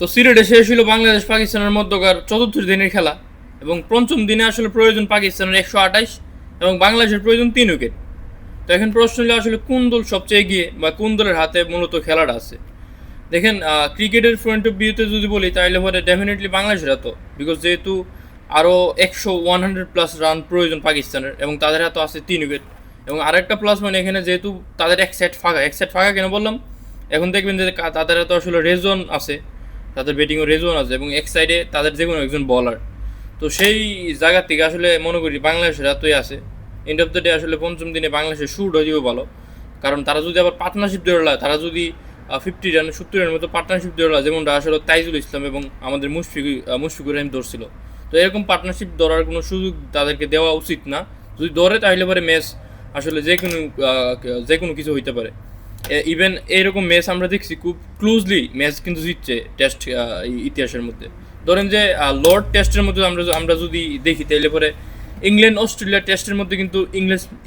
তো সিলেটে শেষ হলো বাংলাদেশ পাকিস্তানের মধ্যকার চতুর্থ দিনের খেলা এবং পঞ্চম দিনে আসলে প্রয়োজন পাকিস্তানের 128 এবং বাংলাদেশের প্রয়োজন 3 উইকেট। তো এখন প্রশ্ন হলো আসলে কোন দল সবচেয়ে এগিয়ে বা কোন দলের হাতে মূলত খেলাটা আছে। দেখেন, ক্রিকেটের পয়েন্ট অফ ভিউতে যদি বলি তাহলে পরে ডেফিনেটলি বাংলাদেশের হাতে, বিকজ যেহেতু আরও 100-100+ রান প্রয়োজন পাকিস্তানের এবং তাদের হাতে আছে 3 উইকেট। এবং আরেকটা প্লাস মানে এখানে যেহেতু তাদের এক সাইড ফাঁকা কেন বললাম, এখন দেখবেন যে তাদের হাতে আসলে রেজন আছে, তাদের ব্যাটিংও রেজন আছে এবং এক সাইডে তাদের যে কোনো একজন বলার। তো সেই জায়গা থেকে আসলে মনে করি বাংলাদেশের হাতেই আছে। এন্ড অফ দ্য ডে আসলে পঞ্চম দিনে বাংলাদেশের শুট হয়েও ভালো, কারণ তারা যদি আবার পার্টনারশিপ ধরে লায়, তারা যদি 50 রান 70 রানের মতো পার্টনারশিপ ধরে লায়, যেমনটা আসলে তাইজুল ইসলাম এবং আমাদের মুশফিকুর রহিম ধরছিল। তো এরকম পার্টনারশিপ ধরার কোনো সুযোগ তাদেরকে দেওয়া উচিত না। যদি ধরে তাহলে পরে ম্যাচ আসলে যে কোনো কিছু হইতে পারে। ইভেন এইরকম ম্যাচ আমরা দেখছি খুব ক্লোজলি ম্যাচ কিন্তু জিতছে টেস্ট ইতিহাসের মধ্যে। ধরেন যে লর্ড টেস্টের মধ্যে আমরা যদি দেখি তাহলে পরে ইংল্যান্ড অস্ট্রেলিয়া টেস্টের মধ্যে কিন্তু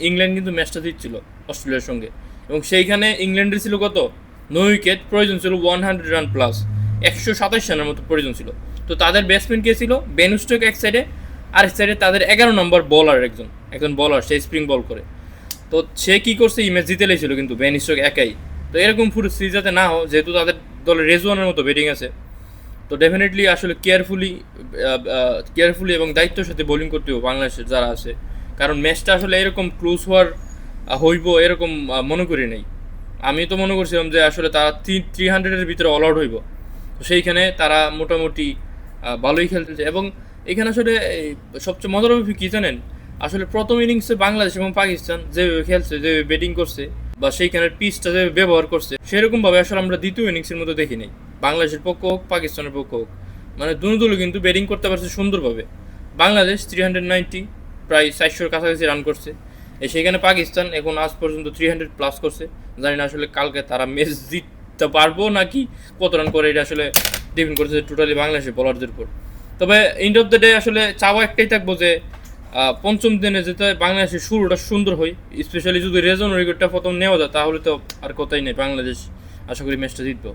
ইংল্যান্ড কিন্তু ম্যাচটা জিতছিল অস্ট্রেলিয়ার সঙ্গে, এবং সেইখানে ইংল্যান্ডের ছিল কত 9 উইকেট, প্রয়োজন ছিল 100 রান প্লাস, 127 রানের মতো প্রয়োজন ছিল। তো তাদের ব্যাটসম্যান কে ছিল বেন স্টোক এক সাইডে, আর এক সাইডে তাদের 11 নম্বর বলার একজন বলার, সে স্প্রিং বল করে। তো সে কী করছে, ইমেজ জিতে লেছিল কিন্তু বেন স্টোক একাই। তো এরকম পুরো সিরিজ যাতে না হয়, যেহেতু তাদের দলে রেজওয়ানের মতো ব্যাটিং আছে, তো ডেফিনেটলি আসলে কেয়ারফুলি এবং দায়িত্বের সাথে বোলিং করতে হবে বাংলাদেশের যারা আছে, কারণ ম্যাচটা আসলে এরকম ক্লোজ হইব এরকম মনে করি নাই। আমি তো মনে করছিলাম যে আসলে তারা 300-এর ভিতরে অল আউট হইব। তো সেইখানে তারা মোটামুটি ভালোই খেলতেছে। এবং এখানে আসলে সবচেয়ে মজার ব্যাপার কী জানেন, আসলে প্রথম ইনিংসে বাংলাদেশ এবং পাকিস্তান যেভাবে খেলছে, যেভাবে ব্যাটিং করছে বা সেইখানের পিচটা যেভাবে ব্যবহার করছে, সেরকমভাবে আসলে আমরা দ্বিতীয় ইনিংসের মধ্যে দেখি নাই। বাংলাদেশের পক্ষ হোক পাকিস্তানের পক্ষ হোক, মানে দুনো দলও কিন্তু ব্যাটিং করতে পারছে সুন্দরভাবে। বাংলাদেশ 390 প্রায় 400-এর কাছাকাছি রান করছে, সেখানে পাকিস্তান এখন আজ পর্যন্ত 300+ করছে। জানি না আসলে কালকে তারা ম্যাচ জিততে পারবো নাকি কত রান করে, এটা আসলে ডিপেন্ড করছে টোটালি বাংলাদেশের বলারদের উপর। তবে এন্ড অফ দ্য ডে আসলে চাওয়া একটাই থাকবো যে পঞ্চম দিনে যেতে বাংলাদেশের শুরুটা সুন্দর হয়, স্পেশালি যদি রেজন উইকেটটা প্রথম নেওয়া যায় তাহলে তো আর কথাই নেই, বাংলাদেশ আশা করি ম্যাচটা জিতবো।